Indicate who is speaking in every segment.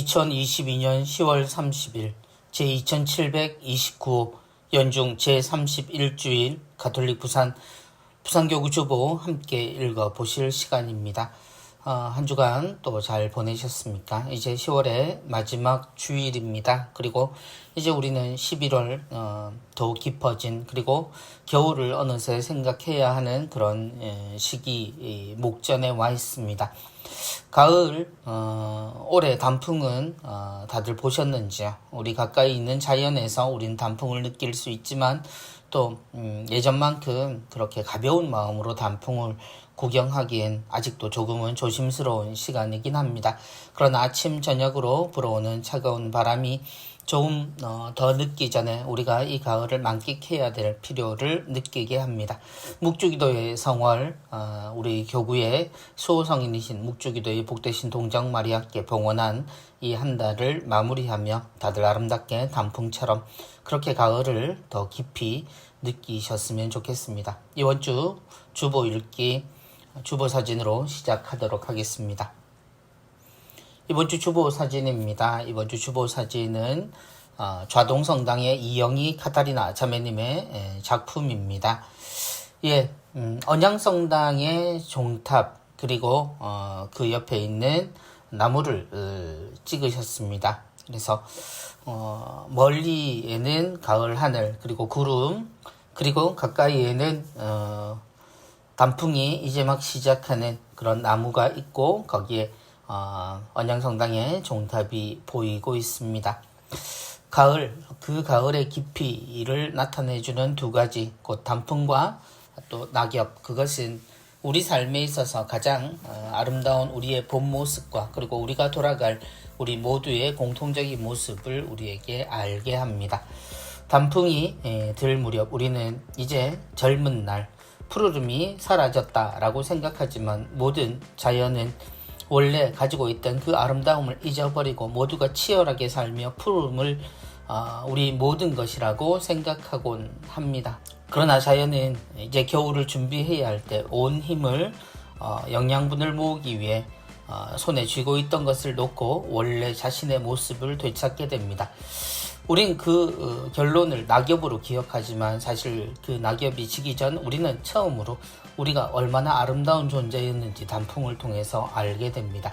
Speaker 1: 2022년 10월 30일 제2729호 연중 제31주일 가톨릭 부산교구 주보 함께 읽어보실 시간입니다. 한 주간 또 잘 보내셨습니까? 이제 10월의 마지막 주일입니다. 그리고 이제 우리는 11월 더욱 깊어진 그리고 겨울을 어느새 생각해야 하는 그런 시기 목전에 와 있습니다. 가을 올해 단풍은 다들 보셨는지요? 우리 가까이 있는 자연에서 우린 단풍을 느낄 수 있지만 또 예전만큼 그렇게 가벼운 마음으로 단풍을 구경하기엔 아직도 조금은 조심스러운 시간이긴 합니다. 그러나 아침 저녁으로 불어오는 차가운 바람이 조금 더 늦기 전에 우리가 이 가을을 만끽해야 될 필요를 느끼게 합니다. 묵주기도의 성월, 우리 교구의 수호성인이신 묵주기도의 복되신 동정 마리아께 봉헌한 이 한 달을 마무리하며 다들 아름답게 단풍처럼 그렇게 가을을 더 깊이 느끼셨으면 좋겠습니다. 이번 주 주보 읽기 주보 사진으로 시작하도록 하겠습니다. 이번 주 주보 사진입니다. 이번 주 주보 사진은 좌동성당의 이영희 카타리나 자매님의 작품입니다. 언양성당의 종탑 그리고 그 옆에 있는 나무를 찍으셨습니다. 그래서 멀리에는 가을 하늘 그리고 구름 그리고 가까이에는 단풍이 이제 막 시작하는 그런 나무가 있고 거기에 언양성당의 종탑이 보이고 있습니다. 그 가을의 깊이를 나타내주는 두 가지 곧 단풍과 또 낙엽, 그것은 우리 삶에 있어서 가장 아름다운 우리의 본 모습과 그리고 우리가 돌아갈 우리 모두의 공통적인 모습을 우리에게 알게 합니다. 단풍이 들 무렵 우리는 이제 젊은 날 푸르름이 사라졌다라고 생각하지만 모든 자연은 원래 가지고 있던 그 아름다움을 잊어버리고 모두가 치열하게 살며 푸르름을 우리 모든 것이라고 생각하곤 합니다. 그러나 자연은 이제 겨울을 준비해야 할 때 온 힘을 영양분을 모으기 위해 손에 쥐고 있던 것을 놓고 원래 자신의 모습을 되찾게 됩니다. 우린 그 결론을 낙엽으로 기억하지만 사실 그 낙엽이 지기 전 우리는 처음으로 우리가 얼마나 아름다운 존재였는지 단풍을 통해서 알게 됩니다.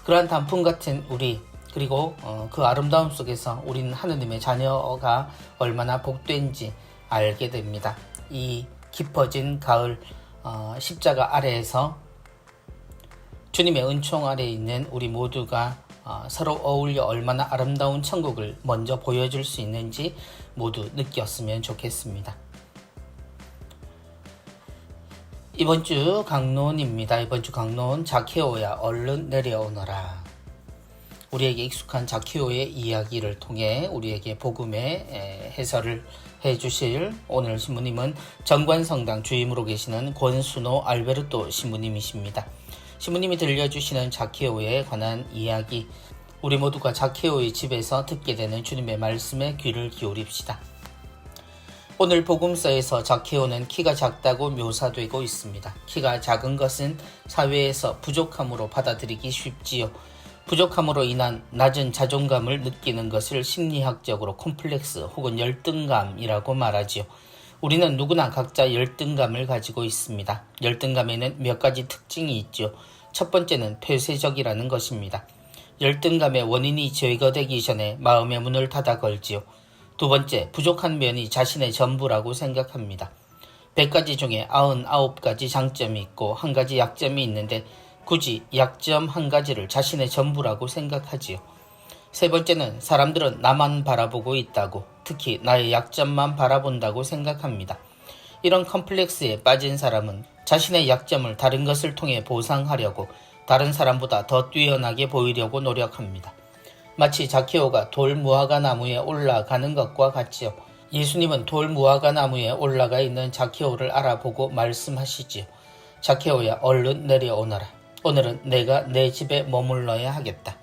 Speaker 1: 그러한 단풍 같은 우리 그리고 그 아름다움 속에서 우리는 하느님의 자녀가 얼마나 복된지 알게 됩니다. 이 깊어진 가을 십자가 아래에서 주님의 은총 아래에 있는 우리 모두가 서로 어울려 얼마나 아름다운 천국을 먼저 보여줄 수 있는지 모두 느꼈으면 좋겠습니다. 이번 주 강론입니다. 이번 주 강론 자케오야 얼른 내려오너라. 우리에게 익숙한 자케오의 이야기를 통해 우리에게 복음의 해설을 해주실 오늘 신부님은 정관성당 주임으로 계시는 권순호 알베르토 신부님이십니다. 신부님이 들려주시는 자케오에 관한 이야기, 우리 모두가 자케오의 집에서 듣게 되는 주님의 말씀에 귀를 기울입시다. 오늘 복음서에서 자케오는 키가 작다고 묘사되고 있습니다. 키가 작은 것은 사회에서 부족함으로 받아들이기 쉽지요. 부족함으로 인한 낮은 자존감을 느끼는 것을 심리학적으로 콤플렉스 혹은 열등감이라고 말하지요. 우리는 누구나 각자 열등감을 가지고 있습니다. 열등감에는 몇 가지 특징이 있죠. 첫 번째는 폐쇄적이라는 것입니다. 열등감의 원인이 제거되기 전에 마음의 문을 닫아 걸지요. 두 번째, 부족한 면이 자신의 전부라고 생각합니다. 100가지 중에 99가지 장점이 있고 한 가지 약점이 있는데 굳이 약점 한 가지를 자신의 전부라고 생각하지요. 세 번째는 사람들은 나만 바라보고 있다고, 특히 나의 약점만 바라본다고 생각합니다. 이런 컴플렉스에 빠진 사람은 자신의 약점을 다른 것을 통해 보상하려고 다른 사람보다 더 뛰어나게 보이려고 노력합니다. 마치 자케오가 돌 무화과 나무에 올라가는 것과 같지요. 예수님은 돌 무화과 나무에 올라가 있는 자케오를 알아보고 말씀하시지요. 자케오야 얼른 내려오너라. 오늘은 내가 내 집에 머물러야 하겠다.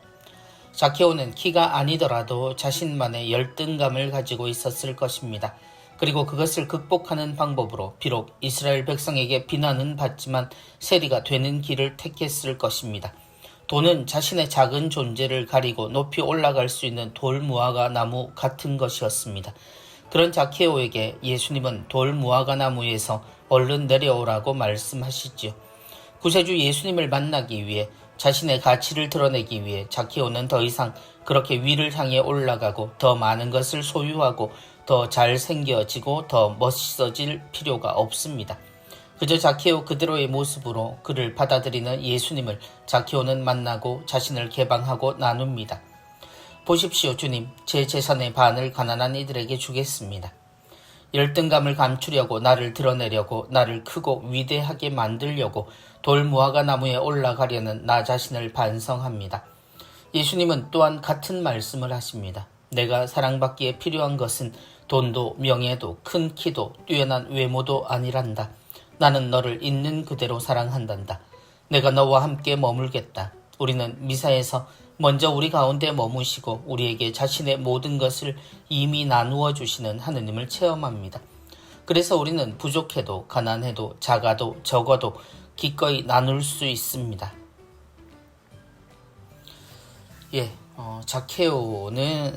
Speaker 1: 자케오는 키가 아니더라도 자신만의 열등감을 가지고 있었을 것입니다. 그리고 그것을 극복하는 방법으로 비록 이스라엘 백성에게 비난은 받지만 세리가 되는 길을 택했을 것입니다. 돈은 자신의 작은 존재를 가리고 높이 올라갈 수 있는 돌무화과 나무 같은 것이었습니다. 그런 자케오에게 예수님은 돌무화과 나무에서 얼른 내려오라고 말씀하시지요. 구세주 예수님을 만나기 위해, 자신의 가치를 드러내기 위해 자케오는 더 이상 그렇게 위를 향해 올라가고 더 많은 것을 소유하고 더 잘생겨지고 더 멋있어질 필요가 없습니다. 그저 자케오 그대로의 모습으로 그를 받아들이는 예수님을 자케오는 만나고 자신을 개방하고 나눕니다. 보십시오, 주님, 제 재산의 반을 가난한 이들에게 주겠습니다. 열등감을 감추려고, 나를 드러내려고, 나를 크고 위대하게 만들려고 돌무화과 나무에 올라가려는 나 자신을 반성합니다. 예수님은 또한 같은 말씀을 하십니다. 내가 사랑받기에 필요한 것은 돈도 명예도 큰 키도 뛰어난 외모도 아니란다. 나는 너를 있는 그대로 사랑한단다. 내가 너와 함께 머물겠다. 우리는 미사에서 먼저 우리 가운데 머무시고 우리에게 자신의 모든 것을 이미 나누어 주시는 하느님을 체험합니다. 그래서 우리는 부족해도 가난해도 작아도 적어도 기꺼이 나눌 수 있습니다. 자케오는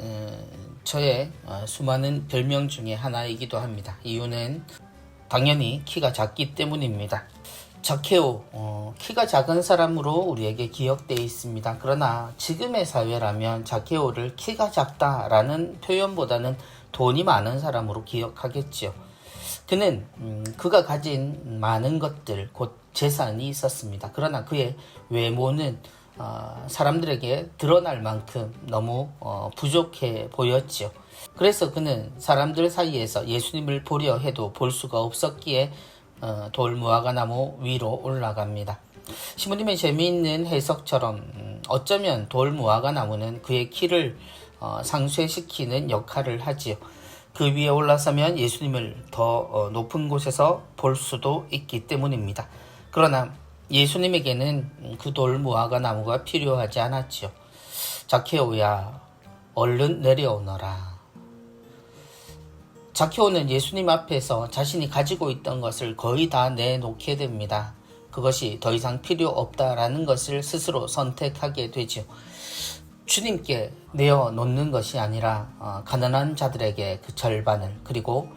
Speaker 1: 저의 수많은 별명 중에 하나이기도 합니다. 이유는 당연히 키가 작기 때문입니다. 자케오, 키가 작은 사람으로 우리에게 기억되어 있습니다. 그러나 지금의 사회라면 자케오를 키가 작다라는 표현보다는 돈이 많은 사람으로 기억하겠지요. 그는 그가 가진 많은 것들, 곧 재산이 있었습니다. 그러나 그의 외모는 사람들에게 드러날 만큼 너무 부족해 보였지요. 그래서 그는 사람들 사이에서 예수님을 보려 해도 볼 수가 없었기에 돌무화과 나무 위로 올라갑니다. 시모님의 재미있는 해석처럼 어쩌면 돌무화과 나무는 그의 키를 상쇄시키는 역할을 하지요. 그 위에 올라서면 예수님을 더 높은 곳에서 볼 수도 있기 때문입니다. 그러나 예수님에게는 그 돌무화과 나무가 필요하지 않았지요. 자케오야, 얼른 내려오너라. 자케오는 예수님 앞에서 자신이 가지고 있던 것을 거의 다 내놓게 됩니다. 그것이 더 이상 필요 없다라는 것을 스스로 선택하게 되죠. 주님께 내어놓는 것이 아니라 가난한 자들에게 그 절반을, 그리고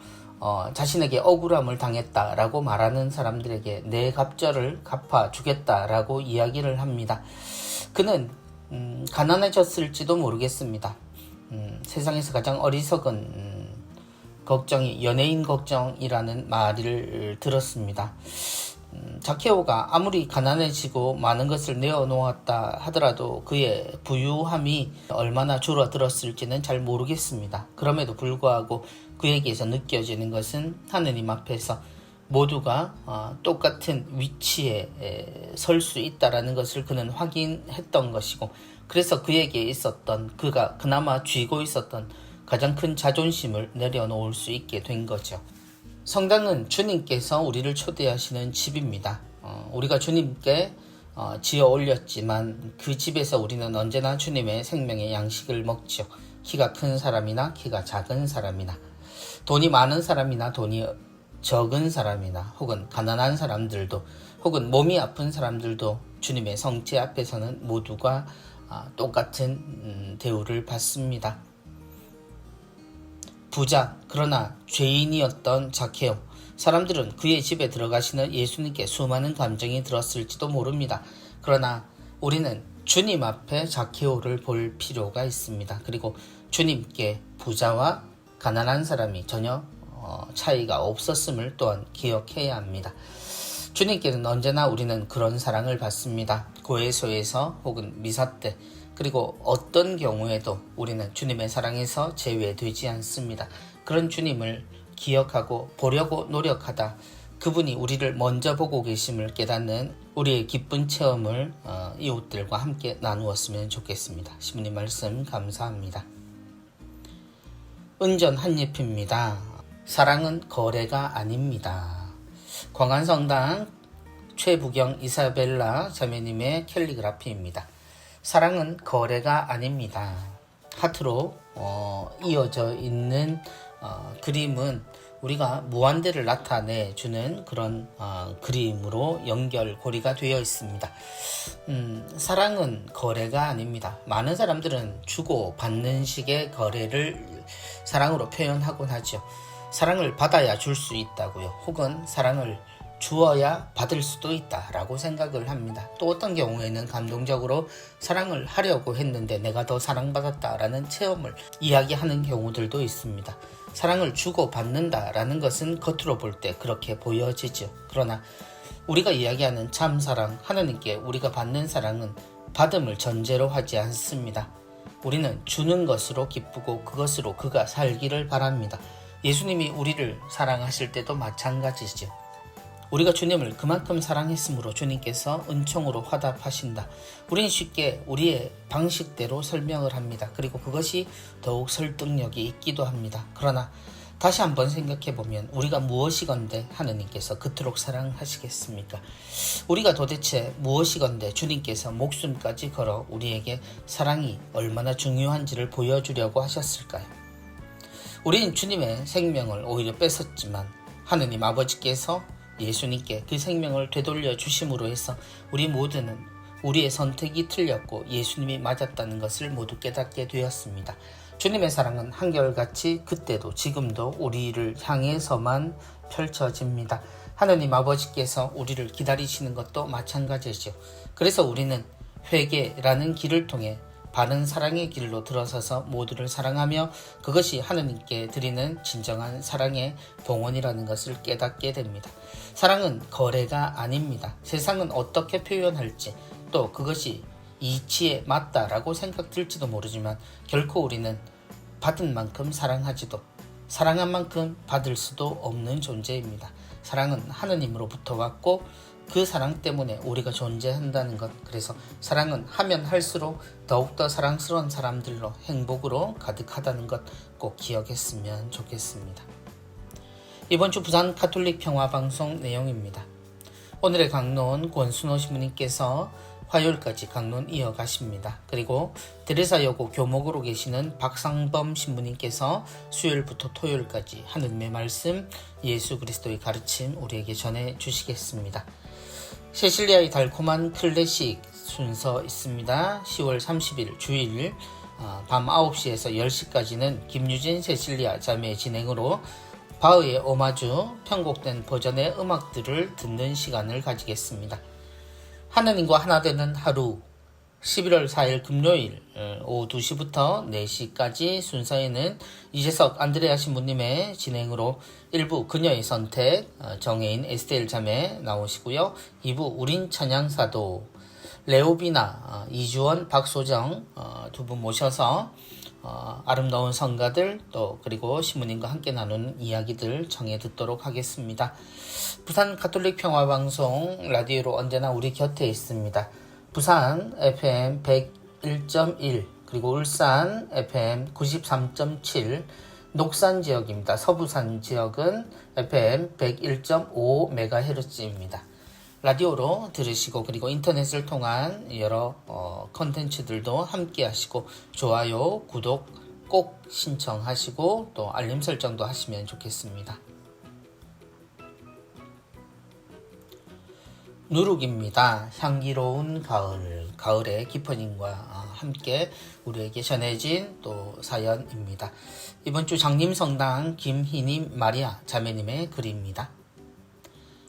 Speaker 1: 자신에게 억울함을 당했다라고 말하는 사람들에게 내 갑절을 갚아주겠다라고 이야기를 합니다. 그는 가난해졌을지도 모르겠습니다. 세상에서 가장 어리석은 걱정이 연예인 걱정이라는 말을 들었습니다. 자케오가 아무리 가난해지고 많은 것을 내어놓았다 하더라도 그의 부유함이 얼마나 줄어들었을지는 잘 모르겠습니다. 그럼에도 불구하고 그에게서 느껴지는 것은 하느님 앞에서 모두가 똑같은 위치에 설 수 있다라는 것을 그는 확인했던 것이고, 그래서 그에게 있었던, 그가 그나마 쥐고 있었던 가장 큰 자존심을 내려놓을 수 있게 된 거죠. 성당은 주님께서 우리를 초대하시는 집입니다. 우리가 주님께 지어 올렸지만 그 집에서 우리는 언제나 주님의 생명의 양식을 먹죠. 키가 큰 사람이나 키가 작은 사람이나, 돈이 많은 사람이나 돈이 적은 사람이나, 혹은 가난한 사람들도, 혹은 몸이 아픈 사람들도 주님의 성체 앞에서는 모두가 똑같은 대우를 받습니다. 부자, 그러나 죄인이었던 자케오. 사람들은 그의 집에 들어가시는 예수님께 수많은 감정이 들었을지도 모릅니다. 그러나 우리는 주님 앞에 자케오를 볼 필요가 있습니다. 그리고 주님께 부자와 가난한 사람이 전혀 차이가 없었음을 또한 기억해야 합니다. 주님께는 언제나 우리는 그런 사랑을 받습니다. 고해소에서 혹은 미사 때, 그리고 어떤 경우에도 우리는 주님의 사랑에서 제외되지 않습니다. 그런 주님을 기억하고 보려고 노력하다 그분이 우리를 먼저 보고 계심을 깨닫는 우리의 기쁜 체험을 이웃들과 함께 나누었으면 좋겠습니다. 시모님 말씀 감사합니다. 은전 한예표입니다. 사랑은 거래가 아닙니다. 광안성당 최부경 이사벨라 자매님의 캘리그라피입니다. 사랑은 거래가 아닙니다. 하트로 이어져 있는 그림은 우리가 무한대를 나타내 주는 그런 그림으로 연결고리가 되어 있습니다. 사랑은 거래가 아닙니다. 많은 사람들은 주고 받는 식의 거래를 사랑으로 표현하곤 하죠. 사랑을 받아야 줄 수 있다고요. 혹은 사랑을 주어야 받을 수도 있다라고 생각을 합니다. 또 어떤 경우에는 감동적으로 사랑을 하려고 했는데 내가 더 사랑받았다라는 체험을 이야기하는 경우들도 있습니다. 사랑을 주고 받는다라는 것은 겉으로 볼 때 그렇게 보여지죠. 그러나 우리가 이야기하는 참 사랑, 하나님께 우리가 받는 사랑은 받음을 전제로 하지 않습니다. 우리는 주는 것으로 기쁘고 그것으로 그가 살기를 바랍니다. 예수님이 우리를 사랑하실 때도 마찬가지죠. 우리가 주님을 그만큼 사랑했으므로 주님께서 은총으로 화답하신다. 우리는 쉽게 우리의 방식대로 설명을 합니다. 그리고 그것이 더욱 설득력이 있기도 합니다. 그러나 다시 한번 생각해보면 우리가 무엇이건대 하느님께서 그토록 사랑하시겠습니까? 우리가 도대체 무엇이건대 주님께서 목숨까지 걸어 우리에게 사랑이 얼마나 중요한지를 보여주려고 하셨을까요? 우리는 주님의 생명을 오히려 뺏었지만 하느님 아버지께서 예수님께 그 생명을 되돌려 주심으로 해서 우리 모두는 우리의 선택이 틀렸고 예수님이 맞았다는 것을 모두 깨닫게 되었습니다. 주님의 사랑은 한결같이 그때도 지금도 우리를 향해서만 펼쳐집니다. 하나님 아버지께서 우리를 기다리시는 것도 마찬가지죠. 그래서 우리는 회개라는 길을 통해 바른 사랑의 길로 들어서서 모두를 사랑하며 그것이 하느님께 드리는 진정한 사랑의 봉헌이라는 것을 깨닫게 됩니다. 사랑은 거래가 아닙니다. 세상은 어떻게 표현할지 또 그것이 이치에 맞다라고 생각될지도 모르지만 결코 우리는 받은 만큼 사랑하지도 사랑한 만큼 받을 수도 없는 존재입니다. 사랑은 하느님으로부터 왔고 그 사랑 때문에 우리가 존재한다는 것, 그래서 사랑은 하면 할수록 더욱더 사랑스러운 사람들로 행복으로 가득하다는 것 꼭 기억했으면 좋겠습니다. 이번 주 부산 가톨릭 평화방송 내용입니다. 오늘의 강론 권순호 신부님께서 화요일까지 강론 이어가십니다. 그리고 데레사여고 교목으로 계시는 박상범 신부님께서 수요일부터 토요일까지 하느님의 말씀, 예수 그리스도의 가르침 우리에게 전해 주시겠습니다. 세실리아의 달콤한 클래식 순서 있습니다. 10월 30일 주일 밤 9시에서 10시까지는 김유진 세실리아 자매의 진행으로 바흐의 오마주 편곡된 버전의 음악들을 듣는 시간을 가지겠습니다. 하느님과 하나 되는 하루 11월 4일 금요일 오후 2시부터 4시까지 순서에는 이재석 안드레아 신부님의 진행으로 1부 그녀의 선택 정혜인 에스테일 자매 나오시고요. 2부 우린 찬양사도 레오비나 이주원 박소정 두 분 모셔서 아름다운 성가들 또 그리고 신부님과 함께 나누는 이야기들 정해 듣도록 하겠습니다. 부산 가톨릭 평화방송 라디오로 언제나 우리 곁에 있습니다. 부산 FM 101.1 그리고 울산 FM 93.7 녹산 지역입니다. 서부산 지역은 FM 101.5MHz입니다. 라디오로 들으시고 그리고 인터넷을 통한 여러 컨텐츠들도 함께 하시고 좋아요, 구독 꼭 신청하시고 또 알림 설정도 하시면 좋겠습니다. 누룩입니다. 향기로운 가을, 가을의 기퍼님과 함께 우리에게 전해진 또 사연입니다. 이번 주 장림성당 김희님 마리아 자매님의 글입니다.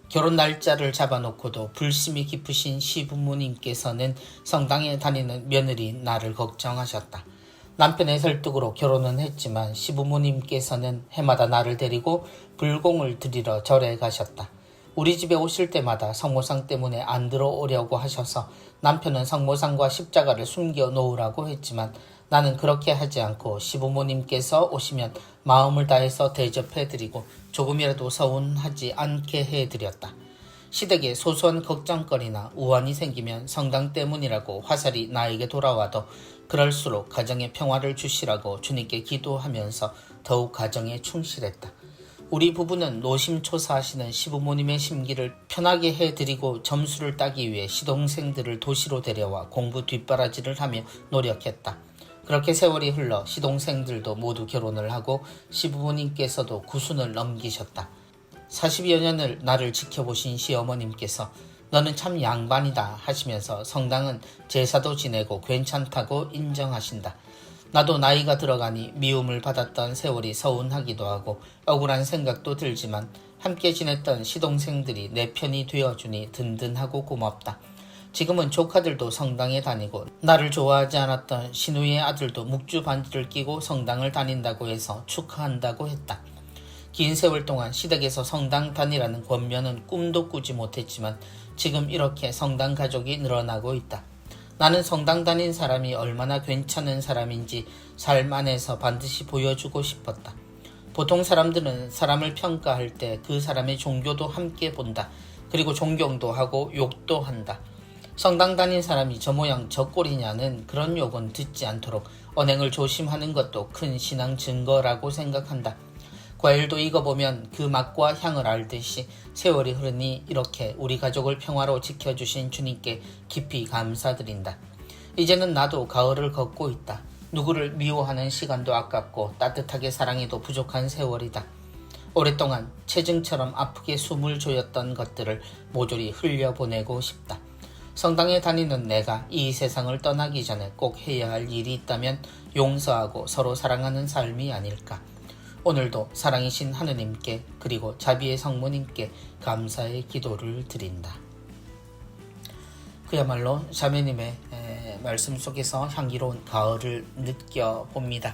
Speaker 1: 결혼 날짜를 잡아놓고도 불심이 깊으신 시부모님께서는 성당에 다니는 며느리 나를 걱정하셨다. 남편의 설득으로 결혼은 했지만 시부모님께서는 해마다 나를 데리고 불공을 드리러 절에 가셨다. 우리 집에 오실 때마다 성모상 때문에 안 들어오려고 하셔서 남편은 성모상과 십자가를 숨겨 놓으라고 했지만 나는 그렇게 하지 않고 시부모님께서 오시면 마음을 다해서 대접해드리고 조금이라도 서운하지 않게 해드렸다. 시댁에 소소한 걱정거리나 우환이 생기면 성당 때문이라고 화살이 나에게 돌아와도 그럴수록 가정에 평화를 주시라고 주님께 기도하면서 더욱 가정에 충실했다. 우리 부부는 노심초사하시는 시부모님의 심기를 편하게 해드리고 점수를 따기 위해 시동생들을 도시로 데려와 공부 뒷바라지를 하며 노력했다. 그렇게 세월이 흘러 시동생들도 모두 결혼을 하고 시부모님께서도 구순을 넘기셨다. 40여 년을 나를 지켜보신 시어머님께서 너는 참 양반이다 하시면서 성당은 제사도 지내고 괜찮다고 인정하신다. 나도 나이가 들어가니 미움을 받았던 세월이 서운하기도 하고 억울한 생각도 들지만 함께 지냈던 시동생들이 내 편이 되어주니 든든하고 고맙다. 지금은 조카들도 성당에 다니고 나를 좋아하지 않았던 신우의 아들도 묵주 반지를 끼고 성당을 다닌다고 해서 축하한다고 했다. 긴 세월 동안 시댁에서 성당 다니라는 권면은 꿈도 꾸지 못했지만 지금 이렇게 성당 가족이 늘어나고 있다. 나는 성당 다닌 사람이 얼마나 괜찮은 사람인지 삶 안에서 반드시 보여주고 싶었다. 보통 사람들은 사람을 평가할 때 그 사람의 종교도 함께 본다. 그리고 존경도 하고 욕도 한다. 성당 다닌 사람이 저 모양 저 꼴이냐는 그런 욕은 듣지 않도록 언행을 조심하는 것도 큰 신앙 증거라고 생각한다. 과일도 익어보면 그 맛과 향을 알듯이 세월이 흐르니 이렇게 우리 가족을 평화로 지켜주신 주님께 깊이 감사드린다. 이제는 나도 가을을 걷고 있다. 누구를 미워하는 시간도 아깝고 따뜻하게 사랑해도 부족한 세월이다. 오랫동안 체증처럼 아프게 숨을 조였던 것들을 모조리 흘려보내고 싶다. 성당에 다니는 내가 이 세상을 떠나기 전에 꼭 해야 할 일이 있다면 용서하고 서로 사랑하는 삶이 아닐까. 오늘도 사랑이신 하느님께 그리고 자비의 성모님께 감사의 기도를 드린다. 그야말로 자매님의 말씀 속에서 향기로운 가을을 느껴봅니다.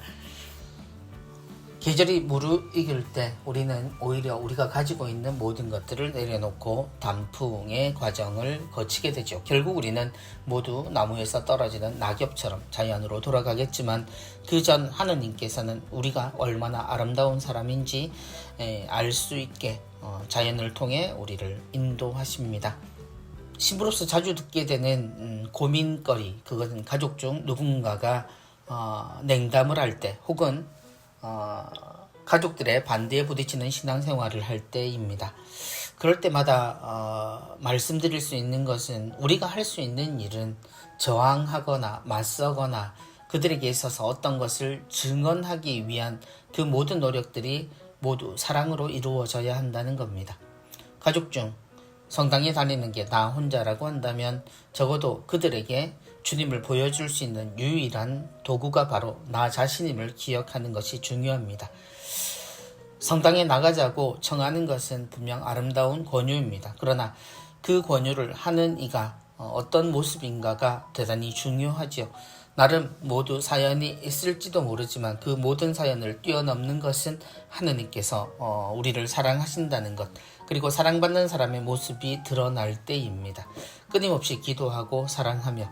Speaker 1: 계절이 무르익을 때 우리는 오히려 우리가 가지고 있는 모든 것들을 내려놓고 단풍의 과정을 거치게 되죠. 결국 우리는 모두 나무에서 떨어지는 낙엽처럼 자연으로 돌아가겠지만 그 전 하느님께서는 우리가 얼마나 아름다운 사람인지 알 수 있게 자연을 통해 우리를 인도하십니다. 신부로서 자주 듣게 되는 고민거리, 그것은 가족 중 누군가가 냉담을 할 때 혹은 가족들의 반대에 부딪히는 신앙생활을 할 때입니다. 그럴 때마다 말씀드릴 수 있는 것은 우리가 할 수 있는 일은 저항하거나 맞서거나 그들에게 있어서 어떤 것을 증언하기 위한 그 모든 노력들이 모두 사랑으로 이루어져야 한다는 겁니다. 가족 중 성당에 다니는 게 나 혼자라고 한다면 적어도 그들에게 주님을 보여줄 수 있는 유일한 도구가 바로 나 자신임을 기억하는 것이 중요합니다. 성당에 나가자고 청하는 것은 분명 아름다운 권유입니다. 그러나 그 권유를 하는 이가 어떤 모습인가가 대단히 중요하지요. 나름 모두 사연이 있을지도 모르지만 그 모든 사연을 뛰어넘는 것은 하느님께서 우리를 사랑하신다는 것, 그리고 사랑받는 사람의 모습이 드러날 때입니다. 끊임없이 기도하고 사랑하며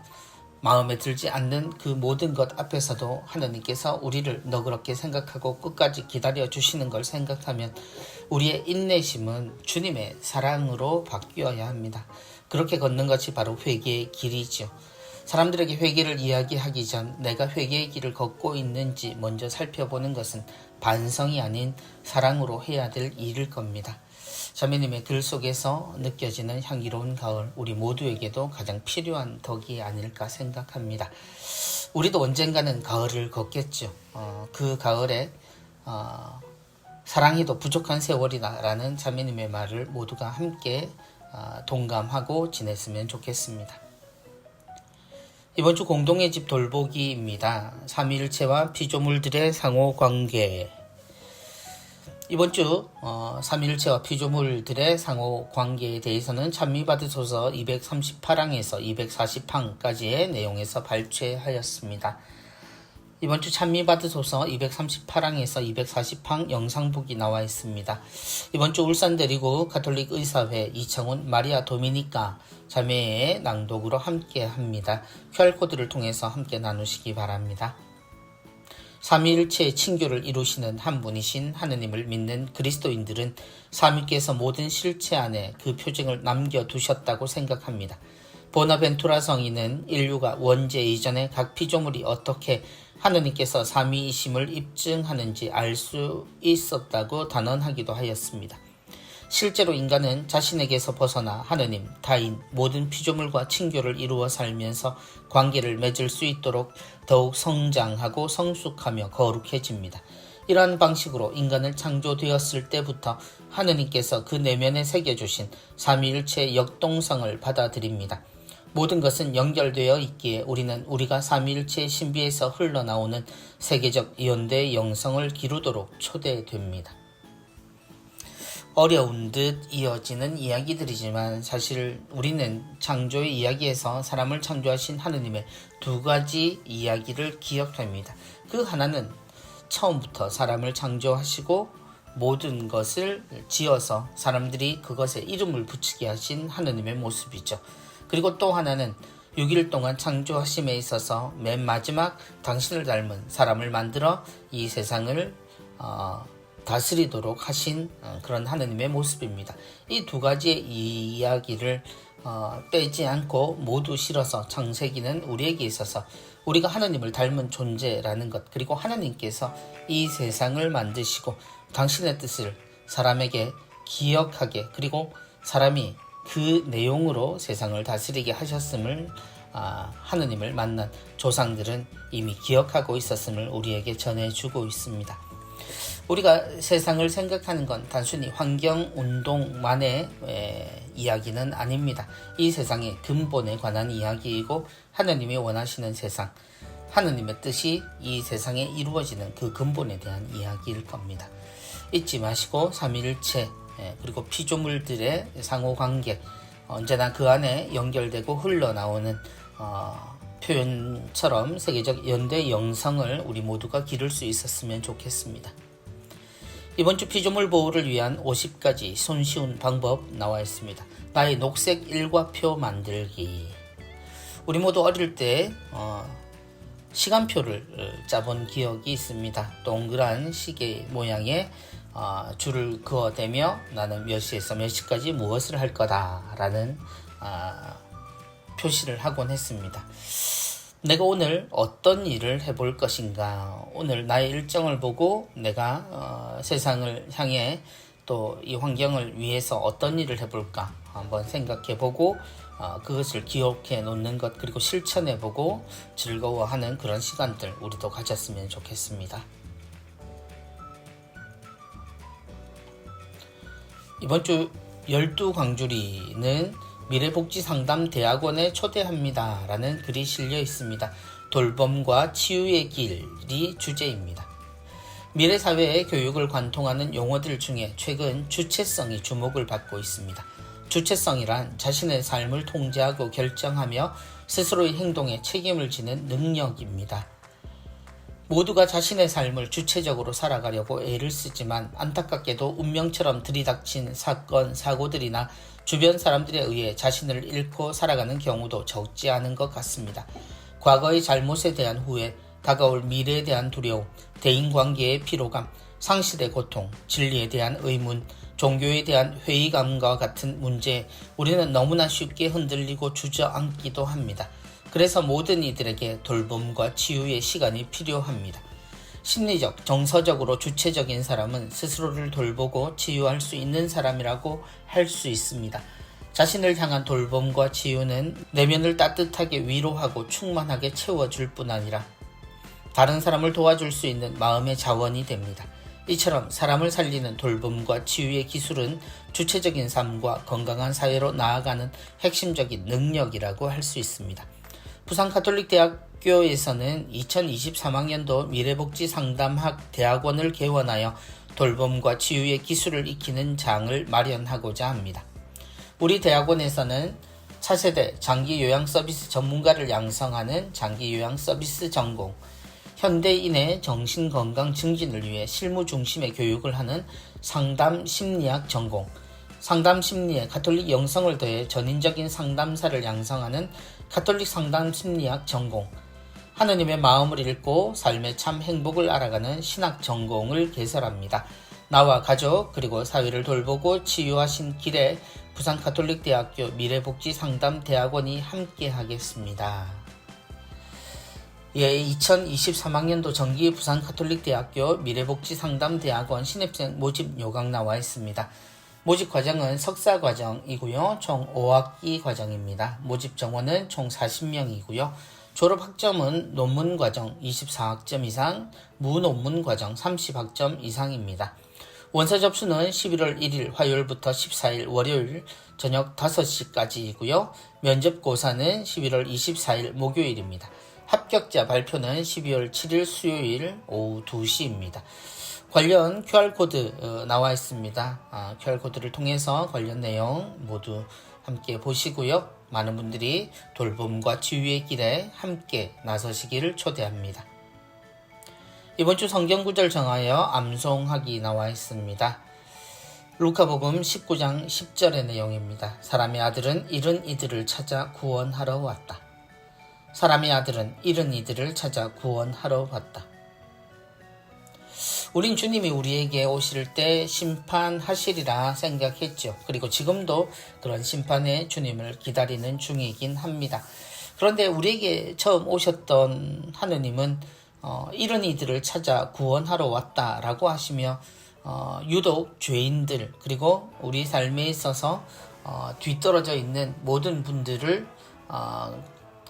Speaker 1: 마음에 들지 않는 그 모든 것 앞에서도 하느님께서 우리를 너그럽게 생각하고 끝까지 기다려주시는 걸 생각하면 우리의 인내심은 주님의 사랑으로 바뀌어야 합니다. 그렇게 걷는 것이 바로 회개의 길이지요. 사람들에게 회개를 이야기하기 전 내가 회개의 길을 걷고 있는지 먼저 살펴보는 것은 반성이 아닌 사랑으로 해야 될 일일 겁니다. 자매님의 글 속에서 느껴지는 향기로운 가을, 우리 모두에게도 가장 필요한 덕이 아닐까 생각합니다. 우리도 언젠가는 가을을 걷겠죠. 그 가을에 사랑해도 부족한 세월이다라는 자매님의 말을 모두가 함께 동감하고 지냈으면 좋겠습니다. 이번 주 공동의 집 돌보기입니다. 삼위일체와 피조물들의 상호관계. 이번 주 삼위일체와 피조물들의 상호관계에 대해서는 찬미받으소서 238항에서 240항까지의 내용에서 발췌하였습니다. 이번 주 찬미받으소서 238항에서 240항 영상북이 나와 있습니다. 이번 주 울산대리구 가톨릭 의사회 이청훈 마리아 도미니카 자매의 낭독으로 함께 합니다. QR코드를 통해서 함께 나누시기 바랍니다. 삼위일체의 친교를 이루시는 한 분이신 하느님을 믿는 그리스도인들은 삼위께서 모든 실체 안에 그 표징을 남겨두셨다고 생각합니다. 보나벤투라 성인은 인류가 원죄 이전에 각 피조물이 어떻게 하느님께서 삼위이심을 입증하는지 알 수 있었다고 단언하기도 하였습니다. 실제로 인간은 자신에게서 벗어나 하느님, 타인, 모든 피조물과 친교를 이루어 살면서 관계를 맺을 수 있도록 더욱 성장하고 성숙하며 거룩해집니다. 이러한 방식으로 인간을 창조되었을 때부터 하느님께서 그 내면에 새겨주신 삼위일체의 역동성을 받아들입니다. 모든 것은 연결되어 있기에 우리는 우리가 삼위일체의 신비에서 흘러나오는 세계적 연대 영성을 기루도록 초대됩니다. 어려운 듯 이어지는 이야기들이지만 사실 우리는 창조의 이야기에서 사람을 창조하신 하느님의 두 가지 이야기를 기억합니다. 그 하나는 처음부터 사람을 창조하시고 모든 것을 지어서 사람들이 그것에 이름을 붙이게 하신 하느님의 모습이죠. 그리고 또 하나는 6일 동안 창조하심에 있어서 맨 마지막 당신을 닮은 사람을 만들어 이 세상을 다스리도록 하신 그런 하느님의 모습입니다. 이 두 가지의 이야기를 빼지 않고 모두 실어서 창세기는 우리에게 있어서 우리가 하느님을 닮은 존재라는 것, 그리고 하느님께서 이 세상을 만드시고 당신의 뜻을 사람에게 기억하게, 그리고 사람이 그 내용으로 세상을 다스리게 하셨음을 하느님을 만난 조상들은 이미 기억하고 있었음을 우리에게 전해주고 있습니다. 우리가 세상을 생각하는 건 단순히 환경운동만의 이야기는 아닙니다. 이 세상의 근본에 관한 이야기이고 하느님이 원하시는 세상, 하느님의 뜻이 이 세상에 이루어지는 그 근본에 대한 이야기일 겁니다. 잊지 마시고 삼위일체, 그리고 피조물들의 상호관계, 언제나 그 안에 연결되고 흘러나오는 표현처럼 세계적 연대 영성을 우리 모두가 기를 수 있었으면 좋겠습니다. 이번 주 피조물 보호를 위한 50가지 손쉬운 방법 나와 있습니다. 나의 녹색 일과표 만들기. 우리 모두 어릴 때 시간표를 짜본 기억이 있습니다. 동그란 시계 모양의 줄을 그어대며 나는 몇 시에서 몇 시까지 무엇을 할 거다라는 표시를 하곤 했습니다. 내가 오늘 어떤 일을 해볼 것인가, 오늘 나의 일정을 보고 내가 세상을 향해 또 이 환경을 위해서 어떤 일을 해볼까 한번 생각해보고 그것을 기억해 놓는 것, 그리고 실천해보고 즐거워하는 그런 시간들 우리도 가졌으면 좋겠습니다. 이번 주 12광주리는 미래복지상담대학원에 초대합니다 라는 글이 실려 있습니다. 돌봄과 치유의 길이 주제입니다. 미래사회의 교육을 관통하는 용어들 중에 최근 주체성이 주목을 받고 있습니다. 주체성이란 자신의 삶을 통제하고 결정하며 스스로의 행동에 책임을 지는 능력입니다. 모두가 자신의 삶을 주체적으로 살아가려고 애를 쓰지만 안타깝게도 운명처럼 들이닥친 사건, 사고들이나 주변 사람들에 의해 자신을 잃고 살아가는 경우도 적지 않은 것 같습니다. 과거의 잘못에 대한 후회, 다가올 미래에 대한 두려움, 대인관계의 피로감, 상실의 고통, 진리에 대한 의문, 종교에 대한 회의감과 같은 문제에 우리는 너무나 쉽게 흔들리고 주저앉기도 합니다. 그래서 모든 이들에게 돌봄과 치유의 시간이 필요합니다. 심리적, 정서적으로 주체적인 사람은 스스로를 돌보고 치유할 수 있는 사람이라고 할 수 있습니다. 자신을 향한 돌봄과 치유는 내면을 따뜻하게 위로하고 충만하게 채워줄 뿐 아니라 다른 사람을 도와줄 수 있는 마음의 자원이 됩니다. 이처럼 사람을 살리는 돌봄과 치유의 기술은 주체적인 삶과 건강한 사회로 나아가는 핵심적인 능력이라고 할 수 있습니다. 부산가톨릭대학교에서는 2023학년도 미래복지상담학 대학원을 개원하여 돌봄과 치유의 기술을 익히는 장을 마련하고자 합니다. 우리 대학원에서는 차세대 장기요양서비스 전문가를 양성하는 장기요양서비스 전공, 현대인의 정신건강 증진을 위해 실무 중심의 교육을 하는 상담심리학 전공, 상담심리에 가톨릭 영성을 더해 전인적인 상담사를 양성하는 가톨릭 상담심리학 전공, 하느님의 마음을 읽고 삶의 참 행복을 알아가는 신학 전공을 개설합니다. 나와 가족 그리고 사회를 돌보고 치유하신 길에 부산가톨릭대학교 미래복지상담대학원이 함께하겠습니다. 2023학년도 정기 부산가톨릭대학교 미래복지상담대학원 신입생 모집 요강 나와 있습니다. 모집 과정은 석사 과정이고요. 총 5학기 과정입니다. 모집 정원은 총 40명이고요. 졸업 학점은 논문 과정 24학점 이상, 무논문 과정 30학점 이상입니다. 원서 접수는 11월 1일 화요일부터 14일 월요일 저녁 5시까지이고요. 면접 고사는 11월 24일 목요일입니다. 합격자 발표는 12월 7일 수요일 오후 2시입니다. 관련 QR코드 나와 있습니다. QR코드를 통해서 관련 내용 모두 함께 보시고요. 많은 분들이 돌봄과 치유의 길에 함께 나서시기를 초대합니다. 이번 주 성경 구절 정하여 암송하기 나와 있습니다. 루카복음 19장 10절의 내용입니다. 사람의 아들은 잃은 이들을 찾아 구원하러 왔다. 사람의 아들은 잃은 이들을 찾아 구원하러 왔다. 우린 주님이 우리에게 오실 때 심판하시리라 생각했죠. 그리고 지금도 그런 심판의 주님을 기다리는 중이긴 합니다. 그런데 우리에게 처음 오셨던 하느님은 이런 이들을 찾아 구원하러 왔다라고 하시며 유독 죄인들 그리고 우리 삶에 있어서 뒤떨어져 있는 모든 분들을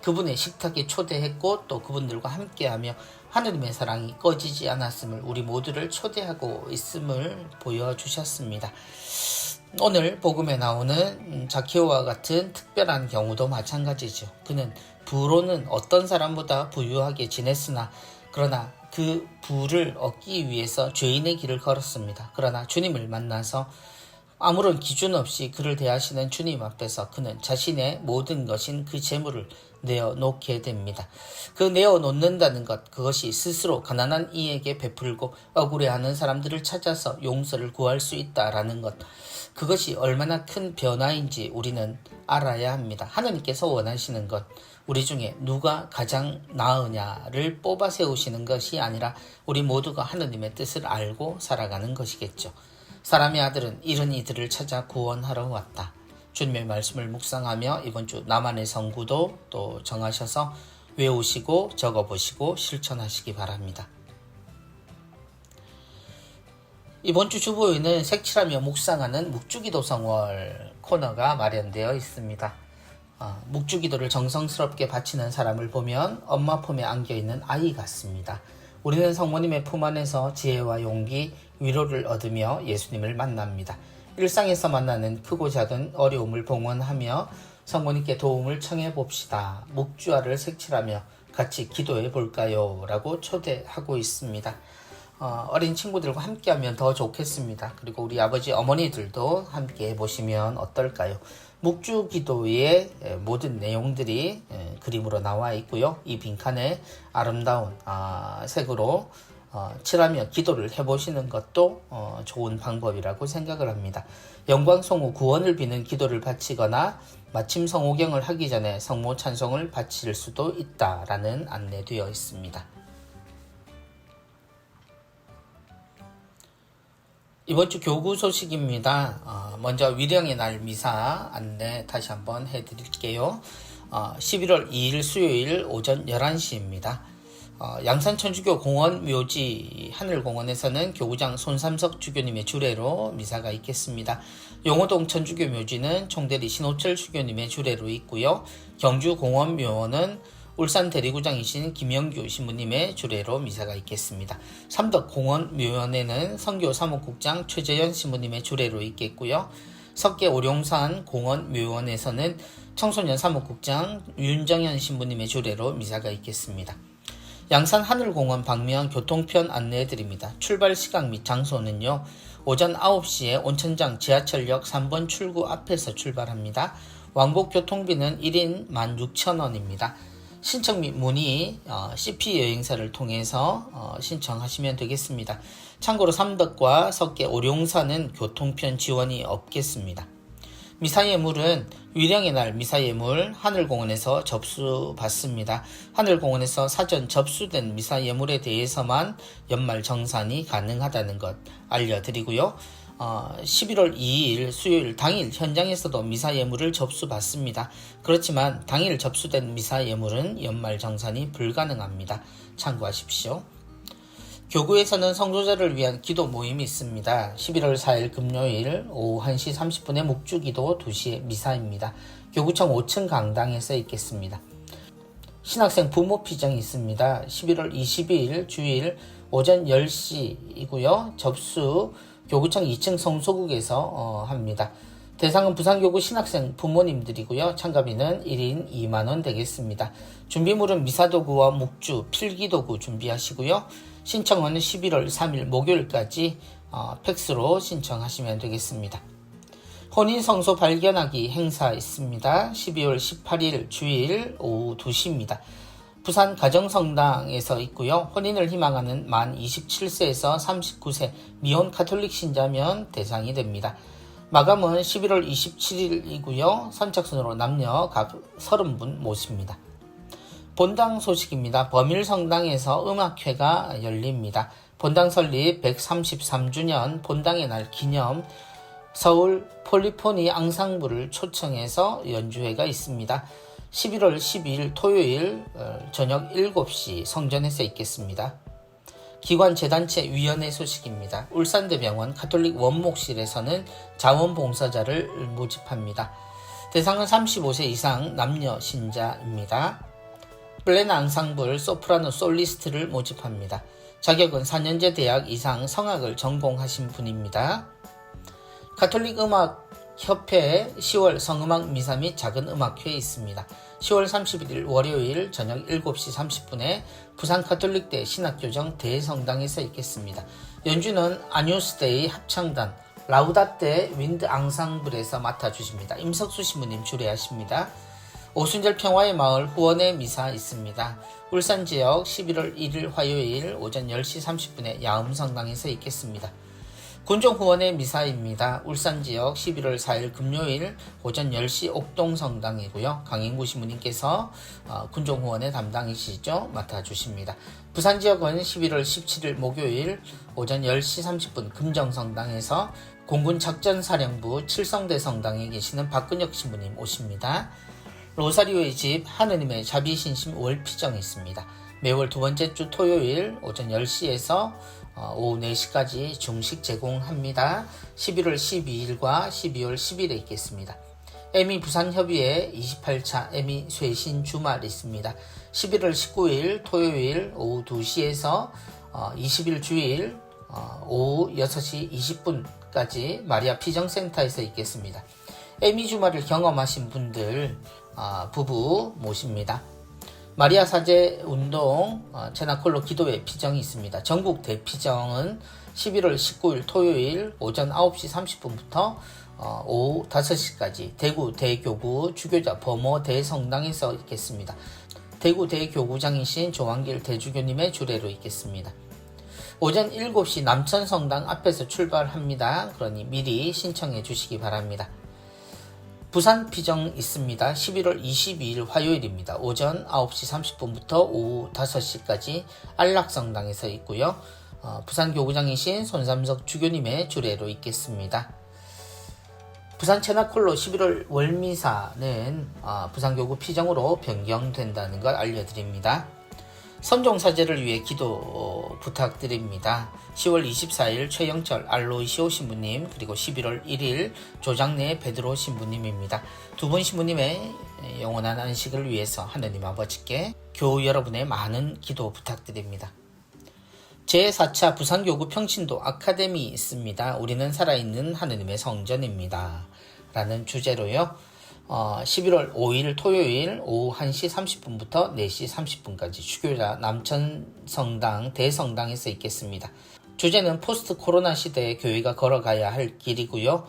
Speaker 1: 그분의 식탁에 초대했고 또 그분들과 함께하며 하느님의 사랑이 꺼지지 않았음을 우리 모두를 초대하고 있음을 보여주셨습니다. 오늘 복음에 나오는 자케오와 같은 특별한 경우도 마찬가지죠. 그는 부로는 어떤 사람보다 부유하게 지냈으나 그러나 그 부를 얻기 위해서 죄인의 길을 걸었습니다. 그러나 주님을 만나서 아무런 기준 없이 그를 대하시는 주님 앞에서 그는 자신의 모든 것인 그 재물을 내어놓게 됩니다. 그 내어놓는다는 것, 그것이 스스로 가난한 이에게 베풀고 억울해하는 사람들을 찾아서 용서를 구할 수 있다라는 것, 그것이 얼마나 큰 변화인지 우리는 알아야 합니다. 하나님께서 원하시는 것, 우리 중에 누가 가장 나으냐를 뽑아 세우시는 것이 아니라 우리 모두가 하나님의 뜻을 알고 살아가는 것이겠죠. 사람의 아들은 잃은 이들을 찾아 구원하러 왔다. 주님의 말씀을 묵상하며 이번 주 나만의 성구도 또 정하셔서 외우시고 적어보시고 실천하시기 바랍니다. 이번 주 주보에는 색칠하며 묵상하는 묵주기도성월 코너가 마련되어 있습니다. 묵주기도를 정성스럽게 바치는 사람을 보면 엄마 품에 안겨있는 아이 같습니다. 우리는 성모님의 품 안에서 지혜와 용기, 위로를 얻으며 예수님을 만납니다. 일상에서 만나는 크고 작은 어려움을 봉헌하며 성모님께 도움을 청해 봅시다. 묵주화를 색칠하며 같이 기도해 볼까요? 라고 초대하고 있습니다. 어린 친구들과 함께하면 더 좋겠습니다. 그리고 우리 아버지 어머니들도 함께 해보시면 어떨까요? 묵주기도의 모든 내용들이 그림으로 나와 있고요. 이 빈칸에 아름다운 색으로 칠하며 기도를 해보시는 것도 좋은 방법이라고 생각을 합니다. 영광성후 구원을 비는 기도를 바치거나 마침 성호경을 하기 전에 성모 찬송을 바칠 수도 있다라는 안내되어 있습니다. 이번 주 교구 소식입니다. 먼저 위령의 날 미사 안내 다시 한번 해드릴게요. 11월 2일 수요일 오전 11시입니다. 양산천주교 공원 묘지 하늘공원에서는 교구장 손삼석 주교님의 주례로 미사가 있겠습니다. 용호동 천주교 묘지는 총대리 신호철 주교님의 주례로 있고요. 경주 공원 묘원은 울산 대리구장이신 김영규 신부님의 주례로 미사가 있겠습니다. 삼덕 공원 묘원에는 선교 사무국장 최재현 신부님의 주례로 있겠고요. 석계 오룡산 공원 묘원에서는 청소년 사무국장 윤정현 신부님의 주례로 미사가 있겠습니다. 양산 하늘공원 방면 교통편 안내해드립니다. 출발 시각 및 장소는요. 오전 9시에 온천장 지하철역 3번 출구 앞에서 출발합니다. 왕복 교통비는 1인 16,000원입니다. 신청 및 문의 CP여행사를 통해서 신청하시면 되겠습니다. 참고로 삼덕과 석계 오룡산은 교통편 지원이 없겠습니다. 미사예물은 위령의 날 미사예물 하늘공원에서 접수받습니다. 하늘공원에서 사전 접수된 미사예물에 대해서만 연말 정산이 가능하다는 것 알려드리고요. 11월 2일 수요일 당일 현장에서도 미사예물을 접수받습니다. 그렇지만 당일 접수된 미사예물은 연말 정산이 불가능합니다. 참고하십시오. 교구에서는 성소자를 위한 기도 모임이 있습니다. 11월 4일 금요일 오후 1시 30분에 묵주기도 2시에 미사입니다. 교구청 5층 강당에서 있겠습니다. 신학생 부모 피정이 있습니다. 11월 22일 주일 오전 10시이고요. 접수 교구청 2층 성소국에서 합니다. 대상은 부산교구 신학생 부모님들이고요. 참가비는 1인 2만원 되겠습니다. 준비물은 미사도구와 묵주, 필기도구 준비하시고요. 신청은 11월 3일 목요일까지 팩스로 신청하시면 되겠습니다. 혼인성소 발견하기 행사 있습니다. 12월 18일 주일 오후 2시입니다. 부산 가정성당에서 있고요. 혼인을 희망하는 만 27세에서 39세 미혼 가톨릭 신자면 대상이 됩니다. 마감은 11월 27일이고요. 선착순으로 남녀 각 30분 모십니다. 본당 소식입니다. 범일성당에서 음악회가 열립니다. 본당 설립 133주년 본당의 날 기념 서울 폴리포니 앙상블을 초청해서 연주회가 있습니다. 11월 12일 토요일 저녁 7시 성전에서 있겠습니다. 기관 재단체 위원회 소식입니다. 울산대병원 가톨릭 원목실에서는 자원봉사자를 모집합니다. 대상은 35세 이상 남녀 신자입니다. 플레나 앙상블 소프라노 솔리스트를 모집합니다. 자격은 4년제 대학 이상 성악을 전공하신 분입니다. 가톨릭 음악협회 10월 성음악 미사 및 작은 음악회 있습니다. 10월 31일 월요일 저녁 7시 30분에 부산 가톨릭대 신학교정 대성당에서 있겠습니다. 연주는 아뉴스데이 합창단 라우다떼 윈드 앙상블에서 맡아주십니다. 임석수 신부님 주례하십니다. 오순절 평화의 마을 후원의 미사 있습니다. 울산 지역 11월 1일 화요일 오전 10시 30분에 야음성당에서 있겠습니다. 군종 후원의 미사입니다. 울산 지역 11월 4일 금요일 오전 10시 옥동성당이고요. 강인구 신부님께서 군종 후원의 담당이시죠. 맡아주십니다. 부산 지역은 11월 17일 목요일 오전 10시 30분 금정성당에서 공군 작전사령부 칠성대 성당에 계시는 박근혁 신부님 오십니다. 로사리오의 집 하느님의 자비신심 월피정이 있습니다. 매월 두 번째 주 토요일 오전 10시에서 오후 4시까지 중식 제공합니다. 11월 12일과 12월 10일에 있겠습니다. 에미 부산협의회 28차 에미 쇄신 주말 있습니다. 11월 19일 토요일 오후 2시에서 20일 주일 오후 6시 20분까지 마리아 피정센터에서 있겠습니다. 에미 주말을 경험하신 분들 부부 모십니다. 마리아 사제 운동 체나콜로 기도회 피정이 있습니다. 전국 대피정은 11월 19일 토요일 오전 9시 30분부터 오후 5시까지 대구 대교구 주교자 범호 대성당에서 있겠습니다. 대구 대교구장이신 조한길 대주교님의 주례로 있겠습니다. 오전 7시 남천성당 앞에서 출발합니다. 그러니 미리 신청해 주시기 바랍니다. 부산 피정 있습니다. 11월 22일 화요일입니다. 오전 9시 30분부터 오후 5시까지 안락성당에서 있고요. 부산 교구장이신 손삼석 주교님의 주례로 있겠습니다. 부산 체나콜로 11월 월미사는 부산교구 피정으로 변경된다는 걸 알려드립니다. 선종사제를 위해 기도 부탁드립니다. 10월 24일 최영철 알로이시오 신부님 그리고 11월 1일 조장래 베드로 신부님입니다. 두 분 신부님의 영원한 안식을 위해서 하느님 아버지께 교우 여러분의 많은 기도 부탁드립니다. 제4차 부산교구 평신도 아카데미 있습니다. 우리는 살아있는 하느님의 성전입니다. 라는 주제로요. 11월 5일 토요일 오후 1시 30분부터 4시 30분까지 주교자 남천성당 대성당에서 있겠습니다. 주제는 포스트 코로나 시대에 교회가 걸어가야 할 길이고요.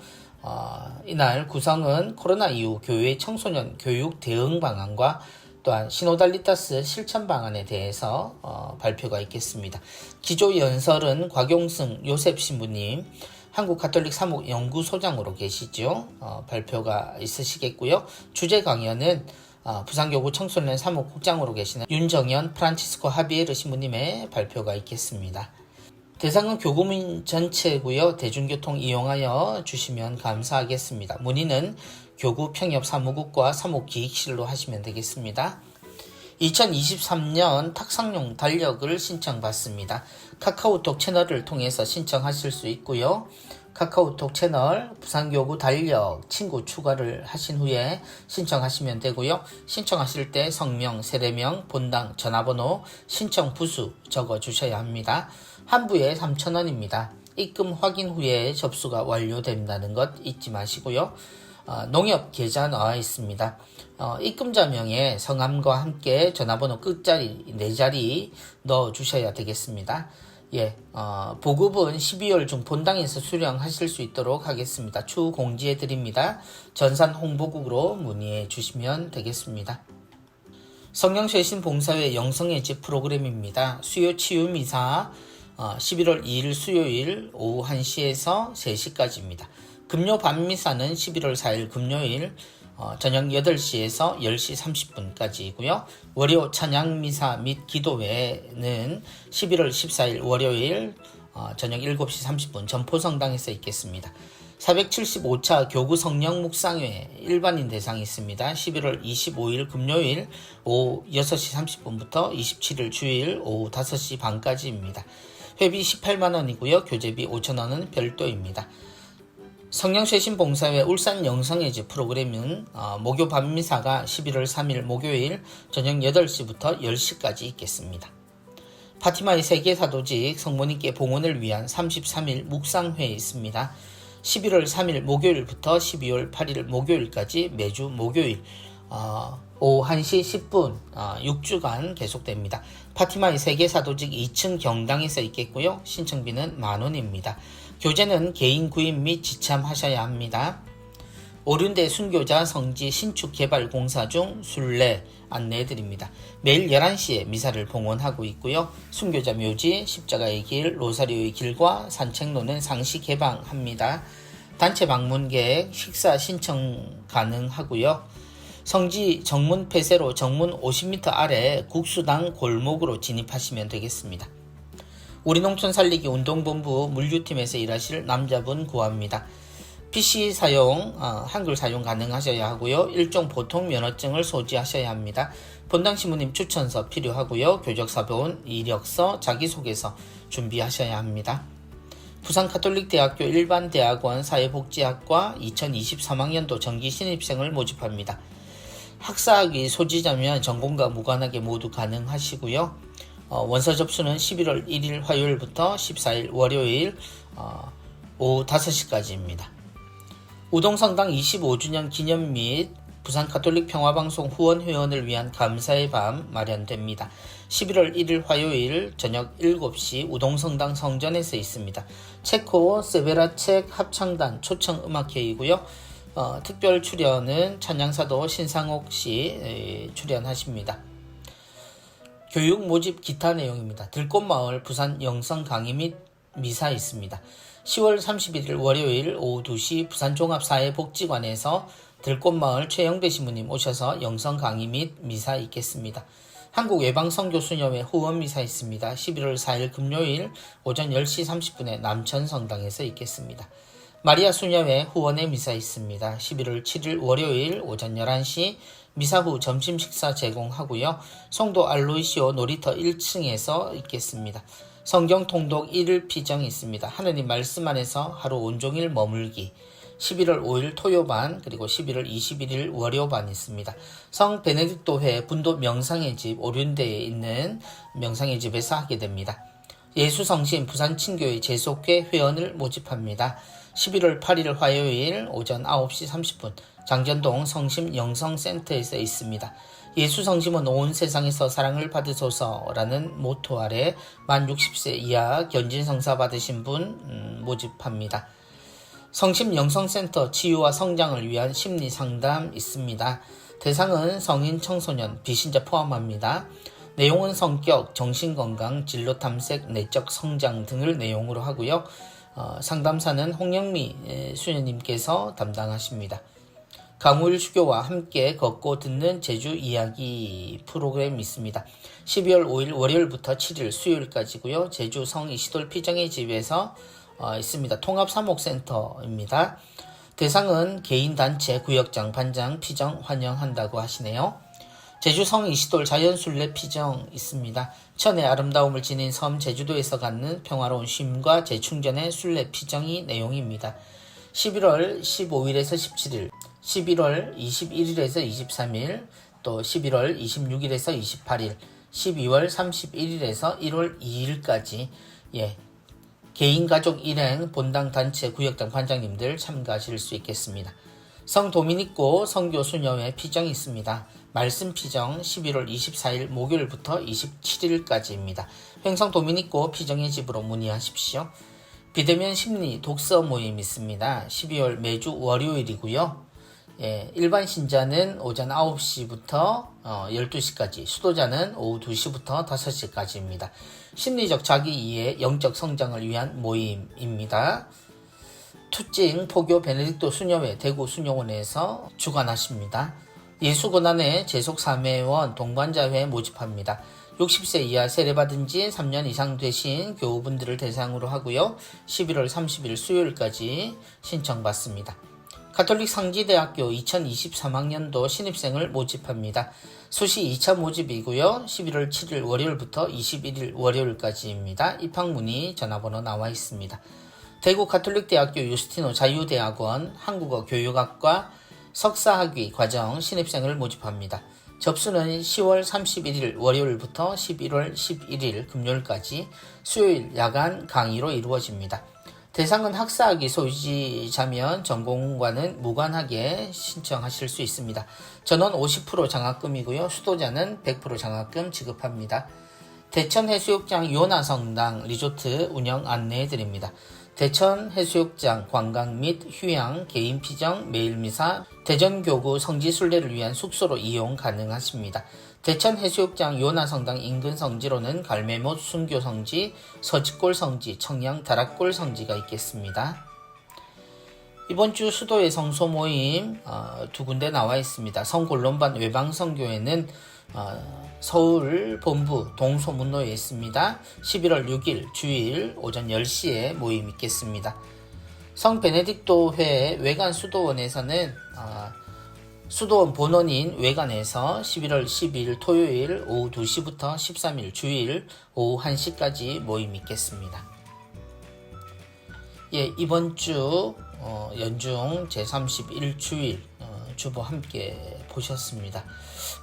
Speaker 1: 이날 구성은 코로나 이후 교회 청소년 교육 대응 방안과 또한 시노달리타스 실천 방안에 대해서 발표가 있겠습니다. 기조 연설은 곽용승 요셉 신부님 한국가톨릭 사목연구소장으로 계시죠. 발표가 있으시겠고요. 주제 강연은 부산교구 청소년 사목국장으로 계시는 윤정현 프란치스코 하비에르 신부님의 발표가 있겠습니다. 대상은 교구민 전체고요. 대중교통 이용하여 주시면 감사하겠습니다. 문의는 교구 평협 사무국과 사목기획실로 하시면 되겠습니다. 2023년 탁상용 달력을 신청받습니다. 카카오톡 채널을 통해서 신청하실 수 있고요. 카카오톡 채널 부산교구 달력 친구 추가를 하신 후에 신청하시면 되고요. 신청하실 때 성명, 세대명, 본당, 전화번호, 신청 부수 적어주셔야 합니다. 한 부에 3,000원입니다. 입금 확인 후에 접수가 완료된다는 것 잊지 마시고요. 농협 계좌 나와 있습니다. 입금자명에 성함과 함께 전화번호 끝자리 4자리 넣어주셔야 되겠습니다. 보급은 12월 중 본당에서 수령하실 수 있도록 하겠습니다. 추후 공지해 드립니다. 전산 홍보국으로 문의해 주시면 되겠습니다. 성령쇄신 봉사회 영성의 집 프로그램입니다. 수요 치유 미사 11월 2일 수요일 오후 1시에서 3시까지입니다. 금요 밤미사는 11월 4일 금요일 저녁 8시에서 10시 30분까지이고요. 월요 찬양미사 및 기도회는 11월 14일 월요일 저녁 7시 30분 전포성당에서 있겠습니다. 475차 교구 성령 묵상회 일반인 대상이 있습니다. 11월 25일 금요일 오후 6시 30분부터 27일 주일 오후 5시 반까지입니다. 회비 18만원이고요. 교재비 5,000원은 별도입니다. 성령쇄신 봉사회 울산 영성의 집 프로그램은 목요 밤미사가 11월 3일 목요일 저녁 8시부터 10시까지 있겠습니다. 파티마의 세계사도직 성모님께 봉헌을 위한 33일 묵상회에 있습니다. 11월 3일 목요일부터 12월 8일 목요일까지 매주 목요일 오후 1시 10분 6주간 계속됩니다. 파티마의 세계사도직 2층 경당에서 있겠고요. 신청비는 만원입니다. 교재는 개인 구입 및 지참하셔야 합니다. 오륜대 순교자 성지 신축 개발 공사 중 순례 안내해드립니다. 매일 11시에 미사를 봉헌하고 있고요. 순교자 묘지, 십자가의 길, 로사리오의 길과 산책로는 상시 개방합니다. 단체 방문 계획, 식사 신청 가능하고요. 성지 정문 폐쇄로 정문 50m 아래 국수당 골목으로 진입하시면 되겠습니다. 우리 농촌 살리기 운동본부 물류팀에서 일하실 남자분 구합니다. PC 사용, 한글 사용 가능하셔야 하고요. 일종 보통 면허증을 소지하셔야 합니다. 본당 신부님 추천서 필요하고요. 교적사본, 이력서, 자기소개서 준비하셔야 합니다. 부산가톨릭대학교 일반대학원 사회복지학과 2023학년도 정기 신입생을 모집합니다. 학사학위 소지자면 전공과 무관하게 모두 가능하시고요. 원서 접수는 11월 1일 화요일부터 14일 월요일 오후 5시까지입니다. 우동성당 25주년 기념 및 부산가톨릭 평화방송 후원 회원을 위한 감사의 밤 마련됩니다. 11월 1일 화요일 저녁 7시 우동성당 성전에서 있습니다. 체코 세베라책 합창단 초청음악회이고요. 특별 출연은 찬양사도 신상옥 씨 출연하십니다. 교육 모집 기타 내용입니다. 들꽃마을 부산 영성 강의 및 미사 있습니다. 10월 31일 월요일 오후 2시 부산종합사회복지관에서 들꽃마을 최영배 신부님 오셔서 영성 강의 및 미사 있겠습니다. 한국외방선교수협회 후원미사 있습니다. 11월 4일 금요일 오전 10시 30분에 남천성당에서 있겠습니다. 마리아 수녀회 후원의 미사 있습니다. 11월 7일 월요일 오전 11시 미사 후 점심 식사 제공하고요. 송도 알로이시오 놀이터 1층에서 있겠습니다. 성경 통독 1일 피정이 있습니다. 하느님 말씀 안에서 하루 온종일 머물기. 11월 5일 토요반 그리고 11월 21일 월요반 있습니다. 성 베네딕토회 분도 명상의 집 오륜대에 있는 명상의 집에서 하게 됩니다. 예수성심 부산친교회 재속회 회원을 모집합니다. 11월 8일 화요일 오전 9시 30분 장전동 성심 영성센터에서 있습니다. 예수성심은 온 세상에서 사랑을 받으소서라는 모토 아래 만 60세 이하 견진성사 받으신 분 모집합니다. 성심 영성센터 치유와 성장을 위한 심리상담 있습니다. 대상은 성인, 청소년, 비신자 포함합니다. 내용은 성격, 정신건강, 진로탐색, 내적 성장 등을 내용으로 하고요. 상담사는 홍영미 수녀님께서 담당하십니다. 강우일 수교와 함께 걷고 듣는 제주 이야기 프로그램이 있습니다. 12월 5일 월요일부터 7일 수요일까지고요. 제주 성 이시돌 피정의 집에서 있습니다. 통합사목센터입니다. 대상은 개인, 단체, 구역장, 반장, 피정 환영한다고 하시네요. 제주 성이시돌 자연순례 피정 있습니다. 천의 아름다움을 지닌 섬 제주도에서 갖는 평화로운 쉼과 재충전의 순례 피정이 내용입니다. 11월 15일에서 17일, 11월 21일에서 23일, 또 11월 26일에서 28일, 12월 31일에서 1월 2일까지 개인 가족 일행 본당 단체 구역장 관장님들 참가하실 수 있겠습니다. 성 도미니코 성교 수녀회 피정이 있습니다. 말씀 피정 11월 24일 목요일부터 27일까지입니다. 횡성 도미니코 피정의 집으로 문의하십시오. 비대면 심리 독서 모임 있습니다. 12월 매주 월요일이고요. 일반 신자는 오전 9시부터 12시까지, 수도자는 오후 2시부터 5시까지입니다. 심리적 자기 이해, 영적 성장을 위한 모임입니다. 투찡 포교 베네딕토 수녀회 대구 수녀원에서 주관하십니다. 예수고난의 제속3회원 동반자회 모집합니다. 60세 이하 세례받은 지 3년 이상 되신 교우분들을 대상으로 하고요. 11월 30일 수요일까지 신청받습니다. 가톨릭 상지대학교 2023학년도 신입생을 모집합니다. 수시 2차 모집이고요. 11월 7일 월요일부터 21일 월요일까지입니다. 입학문의 전화번호 나와 있습니다. 대구 가톨릭대학교 유스티노 자유대학원 한국어 교육학과 석사학위 과정 신입생을 모집합니다. 접수는 10월 31일 월요일부터 11월 11일 금요일까지 수요일 야간 강의로 이루어집니다. 대상은 학사학위 소유자면 전공과는 무관하게 신청하실 수 있습니다. 전원 50% 장학금이고요. 수도자는 100% 장학금 지급합니다. 대천 해수욕장 요나성당 리조트 운영 안내해드립니다. 대천 해수욕장 관광 및 휴양, 개인 피정, 매일미사, 대전교구 성지순례를 위한 숙소로 이용 가능하십니다. 대천 해수욕장 요나성당 인근 성지로는 갈매못 순교성지, 서지골 성지, 청양 다락골 성지가 있겠습니다. 이번 주 수도의 성소 모임 두 군데 나와 있습니다. 성골론반 외방성교회는 서울 본부 동소문로에 있습니다. 11월 6일 주일 오전 10시에 모임 있겠습니다. 성 베네딕토회 외관 수도원에서는 수도원 본원인 외관에서 11월 12일 토요일 오후 2시부터 13일 주일 오후 1시까지 모임 있겠습니다. 이번 주 연중 제31주일 주보 함께 보셨습니다.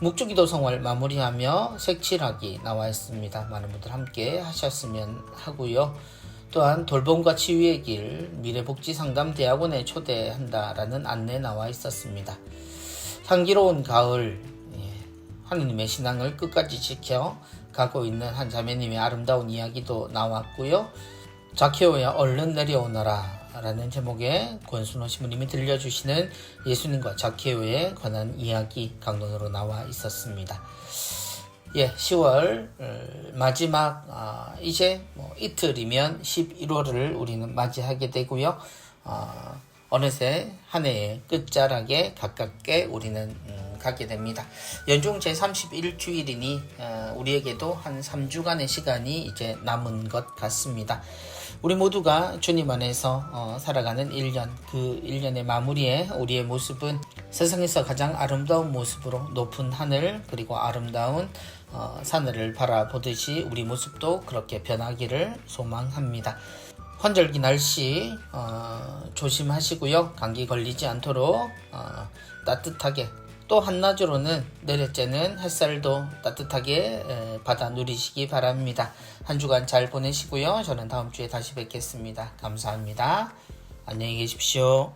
Speaker 1: 묵주기도 성월 마무리하며 색칠하기 나와 있습니다. 많은 분들 함께 하셨으면 하고요. 또한 돌봄과 치유의 길 미래복지상담대학원에 초대한다라는 안내 나와 있었습니다. 향기로운 가을, 하느님의 신앙을 끝까지 지켜 가고 있는 한 자매님의 아름다운 이야기도 나왔고요. 자케오야 얼른 내려오너라 라는 제목의 권순호 신부님이 들려주시는 예수님과 자케오에 관한 이야기 강론으로 나와 있었습니다. 10월 마지막 이제 이틀이면 11월을 우리는 맞이하게 되고요. 어느새 한 해의 끝자락에 가깝게 우리는 가게 됩니다. 연중 제31주일이니 우리에게도 한 3주간의 시간이 이제 남은 것 같습니다. 우리 모두가 주님 안에서 살아가는 1년, 그 1년의 마무리에 우리의 모습은 세상에서 가장 아름다운 모습으로 높은 하늘 그리고 아름다운 산을 바라보듯이 우리 모습도 그렇게 변하기를 소망합니다. 환절기 날씨 조심하시고요. 감기 걸리지 않도록 따뜻하게, 또 한낮으로는 내려쬐는 햇살도 따뜻하게 받아 누리시기 바랍니다. 한 주간 잘 보내시고요. 저는 다음 주에 다시 뵙겠습니다. 감사합니다. 안녕히 계십시오.